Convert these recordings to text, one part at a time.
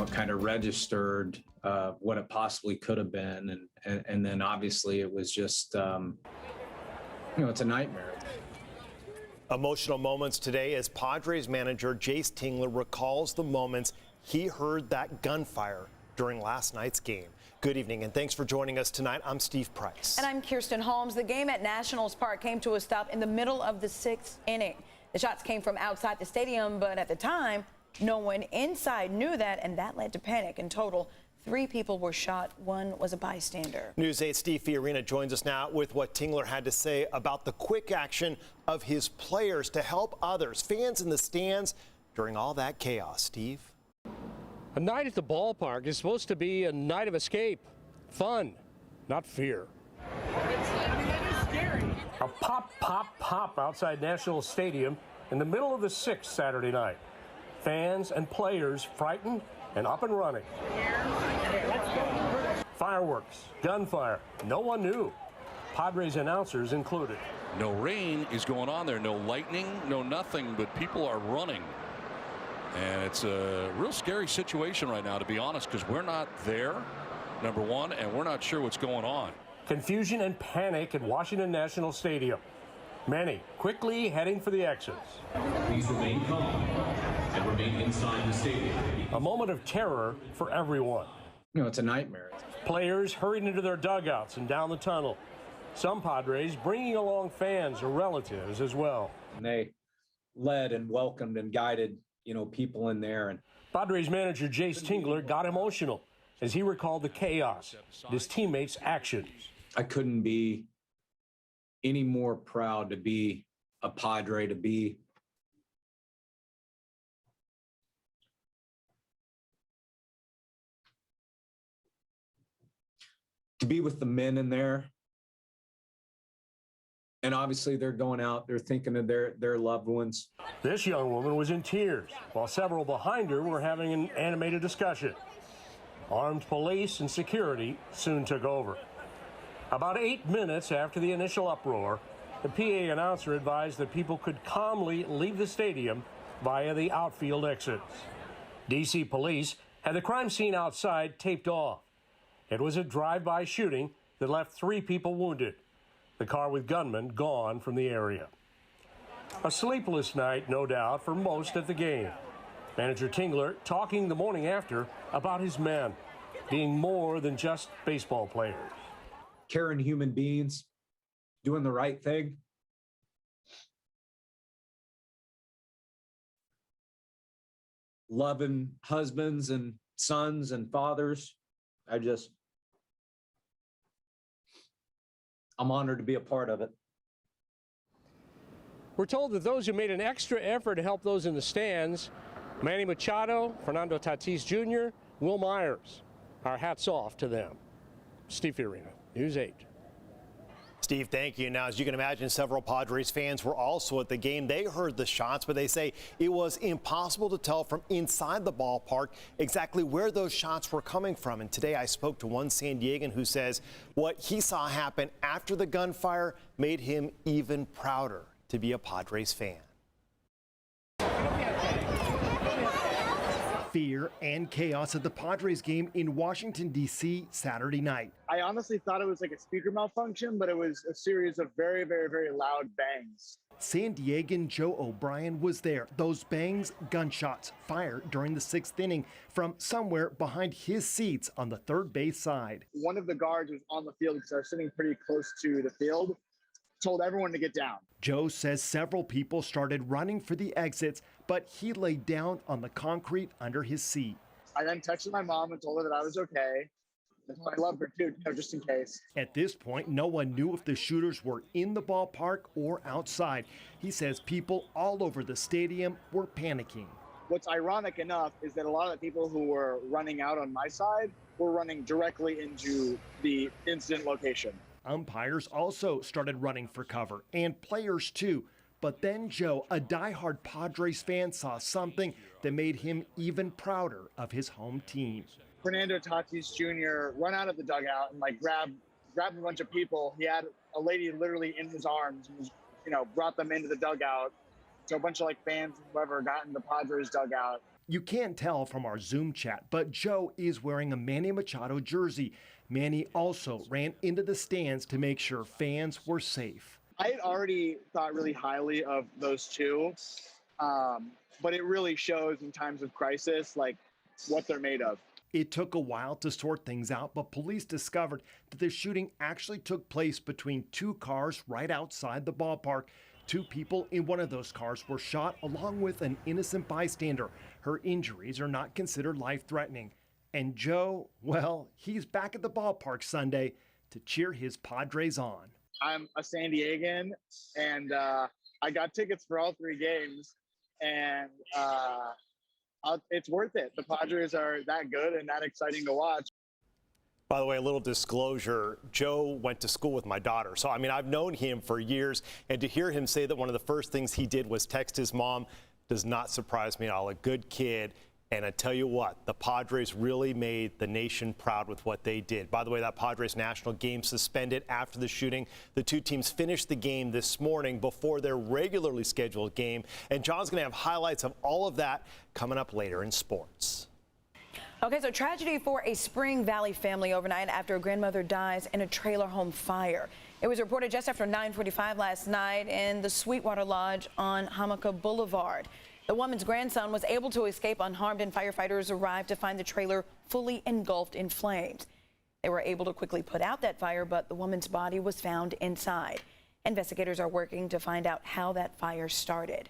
it kind of registered what it possibly could have been. And then obviously it was just, it's a nightmare. Emotional moments today as Padres manager Jace Tingler recalls the moments he heard that gunfire during last night's game. Good evening and thanks for joining us tonight. I'm Steve Price. And I'm Kirsten Holmes. The game at Nationals Park came to a stop in the middle of the 6th inning. The shots came from outside the stadium, but at the time, no one inside knew that, and that led to panic. In total, 3 people were shot. 1 was a bystander. News 8's Steve Fiorina joins us now with what Tingler had to say about the quick action of his players to help others, fans in the stands, during all that chaos. Steve? A night at the ballpark is supposed to be a night of escape, fun, not fear. A pop, pop, pop outside National Stadium in the middle of the 6th Saturday night. Fans and players frightened and up and running. Fireworks, gunfire, no one knew. Padres announcers included. No rain is going on there, no lightning, no nothing, but people are running. And it's a real scary situation right now, to be honest, because we're not there, number one, and we're not sure what's going on. Confusion and panic at Washington National Stadium. Many quickly heading for the exits. Please remain calm and remain inside the stadium. A moment of terror for everyone. It's a nightmare. Players hurried into their dugouts and down the tunnel. Some Padres bringing along fans or relatives as well. And they led and welcomed and guided, people in there. And Padres manager Jace Tingler got emotional as he recalled the chaos, his teammates' actions. I couldn't be any more proud to be a Padre, to be with the men in there. And obviously they're going out, they're thinking of their loved ones. This young woman was in tears, while several behind her were having an animated discussion. Armed police and security soon took over. About 8 minutes after the initial uproar, the PA announcer advised that people could calmly leave the stadium via the outfield exits. D.C. police had the crime scene outside taped off. It was a drive-by shooting that left 3 people wounded. The car with gunmen gone from the area. A sleepless night, no doubt, for most at the game. Manager Tingler talking the morning after about his men being more than just baseball players. Caring human beings, doing the right thing. Loving husbands and sons and fathers. I'm honored to be a part of it. We're told that those who made an extra effort to help those in the stands, Manny Machado, Fernando Tatis Jr., Will Myers, our hats off to them. Steve Fiorina, News 8. Steve, thank you. Now, as you can imagine, several Padres fans were also at the game. They heard the shots, but they say it was impossible to tell from inside the ballpark exactly where those shots were coming from. And today I spoke to one San Diegan who says what he saw happen after the gunfire made him even prouder to be a Padres fan. Fear and chaos at the Padres game in Washington, D.C. Saturday night. I honestly thought it was like a speaker malfunction, but it was a series of very, very, very loud bangs. San Diegan Joe O'Brien was there. Those bangs, gunshots fired during the 6th inning from somewhere behind his seats on the third base side. One of the guards was on the field because I was sitting pretty close to the field, told everyone to get down. Joe says several people started running for the exits, but he laid down on the concrete under his seat. I then texted my mom and told her that I was okay. I love her too, just in case. At this point, no one knew if the shooters were in the ballpark or outside. He says people all over the stadium were panicking. What's ironic enough is that a lot of the people who were running out on my side were running directly into the incident location. Umpires also started running for cover, and players too. But then Joe, a diehard Padres fan, saw something that made him even prouder of his home team. Fernando Tatis Jr. run out of the dugout and grabbed a bunch of people. He had a lady literally in his arms and, brought them into the dugout. So a bunch of fans, whoever, got in the Padres dugout. You can't tell from our Zoom chat, but Joe is wearing a Manny Machado jersey. Manny also ran into the stands to make sure fans were safe. I had already thought really highly of those two, but it really shows in times of crisis, like, what they're made of. It took a while to sort things out, but police discovered that the shooting actually took place between two cars right outside the ballpark. Two people in one of those cars were shot along with an innocent bystander. Her injuries are not considered life-threatening. And Joe, well, he's back at the ballpark Sunday to cheer his Padres on. I'm a San Diegan, and I got tickets for all three games, and it's worth it. The Padres are that good and that exciting to watch. By the way, a little disclosure, Joe went to school with my daughter. So, I mean, I've known him for years, and to hear him say that one of the first things he did was text his mom does not surprise me at all. A good kid. And I tell you what, the Padres really made the nation proud with what they did. By the way, that Padres national game suspended after the shooting. The two teams finished the game this morning before their regularly scheduled game. And John's going to have highlights of all of that coming up later in sports. Okay, so tragedy for a Spring Valley family overnight after a grandmother dies in a trailer home fire. It was reported just after 9:45 last night in the Sweetwater Lodge on Hamaka Boulevard. The woman's grandson was able to escape unharmed, and firefighters arrived to find the trailer fully engulfed in flames. They were able to quickly put out that fire, but the woman's body was found inside. Investigators are working to find out how that fire started.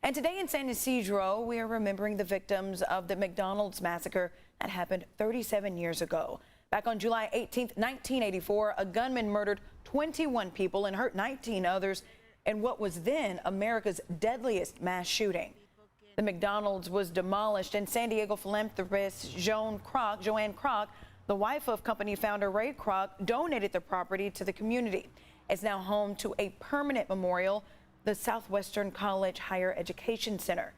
And today in San Ysidro, we are remembering the victims of the McDonald's massacre that happened 37 years ago. Back on July 18, 1984, a gunman murdered 21 people and hurt 19 others in what was then America's deadliest mass shooting. The McDonald's was demolished, and San Diego philanthropist Joanne Kroc, the wife of company founder Ray Kroc, donated the property to the community. It's now home to a permanent memorial, the Southwestern College Higher Education Center.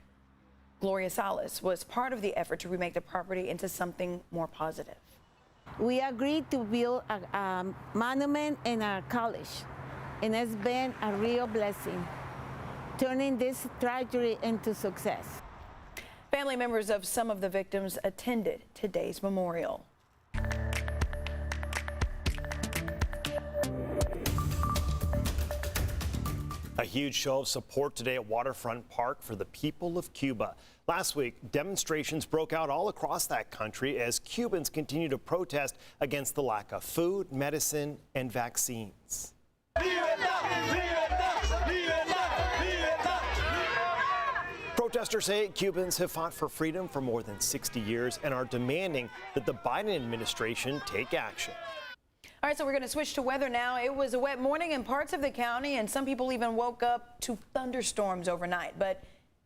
Gloria Salas was part of the effort to remake the property into something more positive. We agreed to build a monument in our college, and it's been a real blessing, turning this tragedy into success. Family members of some of the victims attended today's memorial. A huge show of support today at Waterfront Park for the people of Cuba. Last week, demonstrations broke out all across that country as Cubans continue to protest against the lack of food, medicine, and vaccines. Protesters say Cubans have fought for freedom for more than 60 years and are demanding that the Biden administration take action. All right, so we're going to switch to weather now. It was a wet morning in parts of the county, and some people even woke up to thunderstorms overnight. But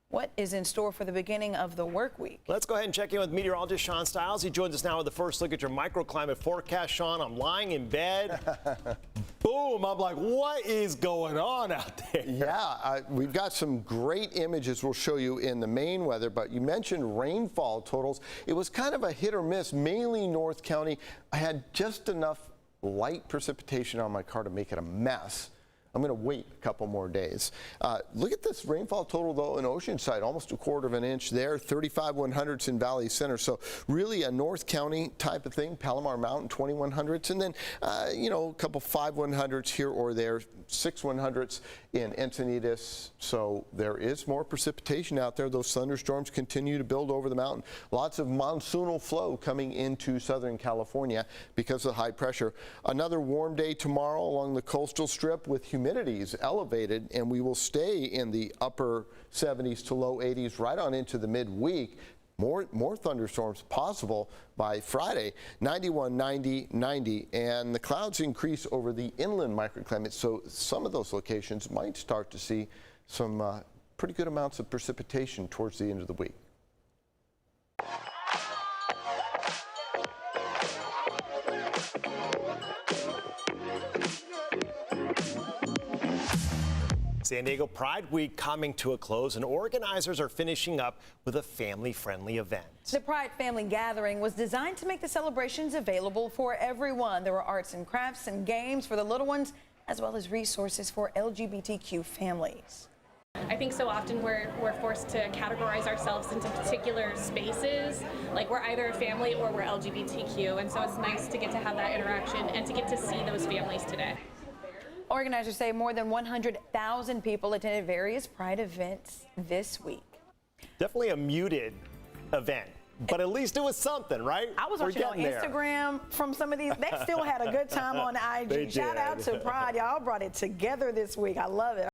what is in store for the beginning of the work week? Let's go ahead and check in with meteorologist Sean Stiles. He joins us now with the first look at your microclimate forecast. Sean, I'm lying in bed. Boom, I'm like, what is going on out there? Yeah, we've got some great images we'll show you in the main weather, but you mentioned rainfall totals. It was kind of a hit or miss, mainly North County. I had just enough light precipitation on my car to make it a mess. I'm going to wait a couple more days. Look at this rainfall total, though, in Oceanside, almost 1/4 inch there, 35 100ths in Valley Center. So really a North County type of thing. Palomar Mountain, 20 100ths, and then, you know, a couple 5 100ths here or there, 6 100ths in Encinitas. So there is more precipitation out there. Those thunderstorms continue to build over the mountain. Lots of monsoonal flow coming into Southern California because of high pressure. Another warm day tomorrow along the coastal strip with humidity is elevated, and we will stay in the upper 70s to low 80s right on into the midweek. More thunderstorms possible by Friday. 91, 90, 90, and the clouds increase over the inland microclimate, so some of those locations might start to see some pretty good amounts of precipitation towards the end of the week. San Diego Pride Week coming to a close, and organizers are finishing up with a family-friendly event. The Pride Family Gathering was designed to make the celebrations available for everyone. There were arts and crafts and games for the little ones, as well as resources for LGBTQ families. I think so often we're forced to categorize ourselves into particular spaces, like we're either a family or we're LGBTQ, and so it's nice to get to have that interaction and to get to see those families today. Organizers say more than 100,000 people attended various Pride events this week. Definitely a muted event, but at least it was something, right? I was watching on Instagram from some of these. They still had a good time on IG. Shout out to Pride. Y'all brought it together this week. I love it.